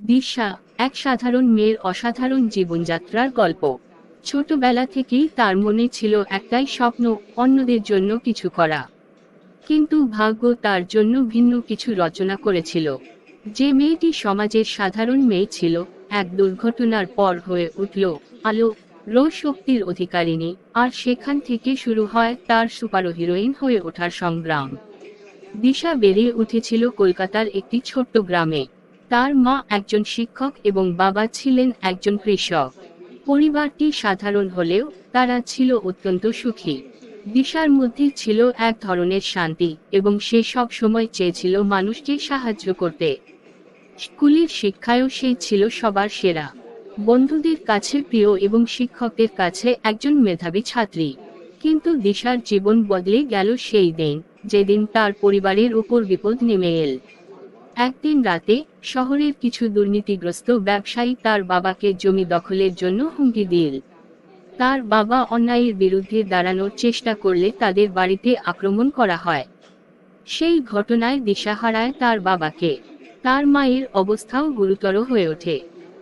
দিশা এক সাধারণ মেয়ের অসাধারণ জীবনযাত্রার গল্প। ছোটবেলা থেকেই তার মনে ছিল একটাই স্বপ্ন, অন্যদের জন্য কিছু করা। কিন্তু ভাগ্য তার জন্য ভিন্ন কিছু রচনা করেছিল। যে মেয়েটি সমাজের সাধারণ মেয়ে ছিল, এক দুর্ঘটনার পর হয়ে উঠল আলো শক্তির অধিকারিণী। আর সেখান থেকে শুরু হয় তার সুপার হিরোইন হয়ে ওঠার সংগ্রাম। দিশা বেড়ে উঠেছিল কলকাতার একটি ছোট্ট গ্রামে। তার মা একজন শিক্ষক এবং বাবা ছিলেন একজন কৃষক। পরিবারটি সাধারণ হলেও তারা ছিল অত্যন্ত সুখী। দিশার মধ্যে ছিল এক ধরনের শান্তি এবং সে সব সময় চেয়েছিল মানুষকে সাহায্য করতে। স্কুলের শিক্ষায়ও সে ছিল সবার সেরা, বন্ধুদের কাছে প্রিয় এবং শিক্ষকদের কাছে একজন মেধাবী ছাত্রী। কিন্তু দিশার জীবন বদলে গেল সেই দিন, যেদিন তার পরিবারের উপর বিপদ নেমে এল। একদিন রাতে শহরের কিছু দুর্নীতিগ্রস্ত ব্যবসায়ী তার বাবাকে জমি দখলের জন্য হুমকি দিল। তার বাবা অন্যায়ের বিরুদ্ধে দাঁড়ানোর চেষ্টা করলে তাদের বাড়িতে আক্রমণ করা হয়। সেই ঘটনায় দিশা হারায় তার বাবাকে। তার মায়ের অবস্থাও গুরুতর হয়ে ওঠে।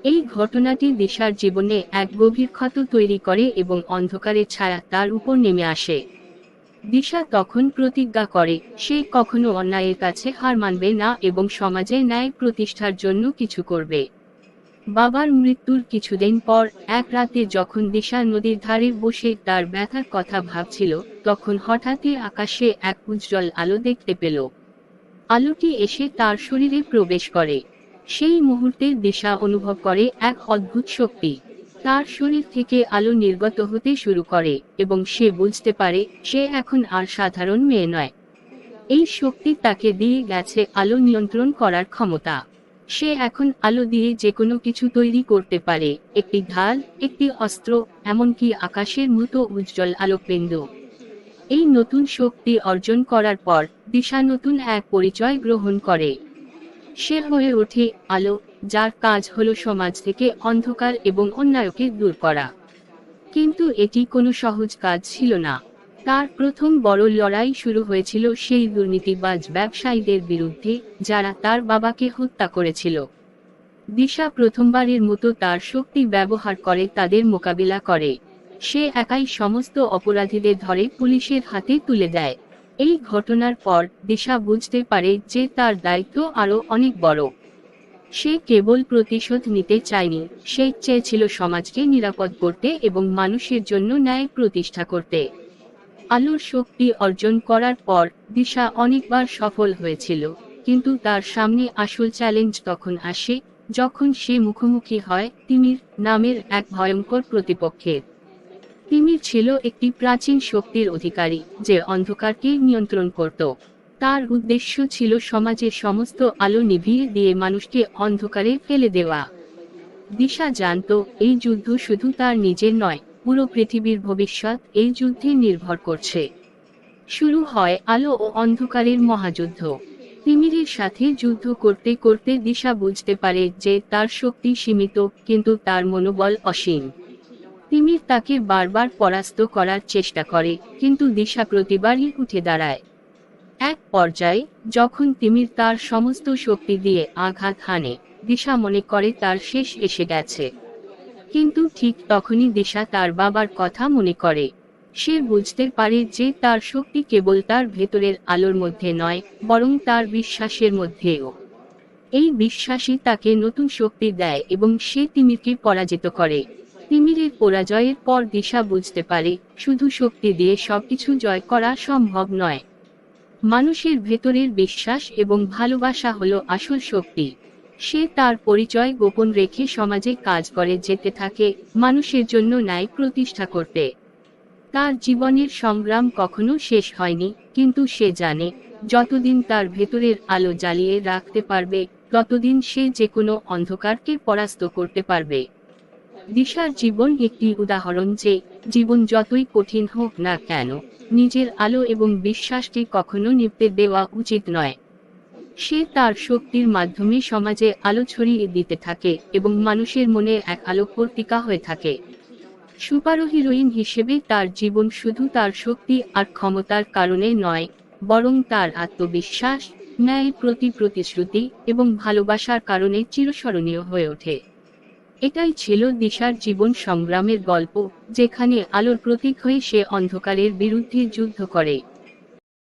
এই ঘটনাটি দিশার জীবনে এক গভীর ক্ষত তৈরি করে এবং অন্ধকারের ছায়া তার উপর নেমে আসে। দিশা তখন প্রতিজ্ঞা করে সে কখনো অন্যায়ের কাছে হার মানবে না এবং সমাজে ন্যায় প্রতিষ্ঠার জন্য কিছু করবে। বাবার মৃত্যুর কিছুদিন পর এক রাতে যখন দিশা নদীর ধারে বসে তার ব্যথার কথা ভাবছিল, তখন হঠাৎই আকাশে এক উজ্জ্বল আলো দেখতে পেল। আলোটি এসে তার শরীরে প্রবেশ করে। সেই মুহূর্তে দিশা অনুভব করে এক অদ্ভুত শক্তি। তার শরীর থেকে আলো নির্গত হতে শুরু করে এবং সে বুঝতে পারে সে এখন আর সাধারণ মেয়ে নয়। এই শক্তি তাকে দিয়ে গেছে আলো নিয়ন্ত্রণ করার ক্ষমতা। সে এখন আলো দিয়ে যে কোনো কিছু তৈরি করতে পারে, একটি ঢাল, একটি অস্ত্র, এমনকি আকাশের মতো উজ্জ্বল আলোকবিন্দু। এই নতুন শক্তি অর্জন করার পর দিশা নতুন এক পরিচয় গ্রহণ করে। সে হয়ে ওঠে আলো, যার কাজ হলো সমাজ থেকে অন্ধকার এবং অন্যায়কে দূর করা। কিন্তু এটি কোনো সহজ কাজ ছিল না। তার প্রথম বড় লড়াই শুরু হয়েছিল সেই দুর্নীতিবাজ ব্যবসায়ীদের বিরুদ্ধে, যারা তার বাবাকে হত্যা করেছিল। দিশা প্রথমবারের মতো তার শক্তি ব্যবহার করে তাদের মোকাবিলা করে। সে একাই সমস্ত অপরাধীদের ধরে পুলিশের হাতে তুলে দেয়। এই ঘটনার পর দিশা বুঝতে পারে যে তার দায়িত্ব আরও অনেক বড়। সে কেবল প্রতিশোধ নিতে চায়নি, সে চেয়েছিল সমাজকে নিরাপদ করতে এবং মানুষের জন্য ন্যায় প্রতিষ্ঠা করতে। আলোর শক্তি অর্জন করার পর দিশা অনেকবার সফল হয়েছিল, কিন্তু তার সামনে আসল চ্যালেঞ্জ তখন আসে যখন সে মুখোমুখি হয় তিমির নামের এক ভয়ঙ্কর প্রতিপক্ষের। তিমির ছিল একটি প্রাচীন শক্তির অধিকারী, যে অন্ধকারকে নিয়ন্ত্রণ করত। তার উদ্দেশ্য ছিল সমাজের সমস্ত আলো নিভিয়ে দিয়ে মানুষকে অন্ধকারে ফেলে দেওয়া। দিশা জানত এই যুদ্ধ শুধু তার নিজের নয়, পুরো পৃথিবীর ভবিষ্যৎ এই যুদ্ধে নির্ভর করছে। শুরু হয় আলো ও অন্ধকারের মহাযুদ্ধ। তিমিরের সাথে যুদ্ধ করতে করতে দিশা বুঝতে পারে যে তার শক্তি সীমিত, কিন্তু তার মনোবল অসীম। তিমির তাকে বারবার পরাস্ত করার চেষ্টা করে, কিন্তু দিশা প্রতিবারই উঠে দাঁড়ায়। এক পর্যায়ে যখন তিমির তার সমস্ত শক্তি দিয়ে আঘাত হানে, দিশা মনে করে তার শেষ এসে গেছে। কিন্তু ঠিক তখনই দিশা তার বাবার কথা মনে করে। সে বুঝতে পারে যে তার শক্তি কেবল তার ভেতরের আলোর মধ্যে নয়, বরং তার বিশ্বাসের মধ্যেও। এই বিশ্বাসই তাকে নতুন শক্তি দেয় এবং সে তিমিরকে পরাজিত করে। তিমিরের পরাজয়ের পর দিশা বুঝতে পারে শুধু শক্তি দিয়ে সবকিছু জয় করা সম্ভব নয়। মানুষের ভেতরের বিশ্বাস এবং ভালোবাসা হলো আসল শক্তি। সে তার পরিচয় গোপন রেখে সমাজে কাজ করে যেতে থাকে, মানুষের জন্য ন্যায় প্রতিষ্ঠা করতে। তার জীবনের সংগ্রাম কখনো শেষ হয়নি, কিন্তু সে জানে যতদিন তার ভেতরের আলো জ্বালিয়ে রাখতে পারবে, ততদিন সে যে কোনো অন্ধকারকে পরাস্ত করতে পারবে। দিশার জীবন একটি উদাহরণ যে জীবন যতই কঠিন হোক না কেন, নিজের আলো এবং বিশ্বাসকে কখনো নিভতে দেওয়া উচিত নয়। সে তার শক্তির মাধ্যমে সমাজে আলো ছড়িয়ে দিতে থাকে এবং মানুষের মনে এক আলোক পত্রিকা হয়ে থাকে। সুপার হিরোইন হিসেবে তার জীবন শুধু তার শক্তি আর ক্ষমতার কারণে নয়, বরং তার আত্মবিশ্বাস, ন্যায়ের প্রতি প্রতিশ্রুতি এবং ভালোবাসার কারণে চিরস্মরণীয় হয়ে ওঠে। এটাই ছিল দিশার জীবন সংগ্রামের গল্প, যেখানে আলোর প্রতীক হয়ে সে অন্ধকারের বিরুদ্ধে যুদ্ধ করে।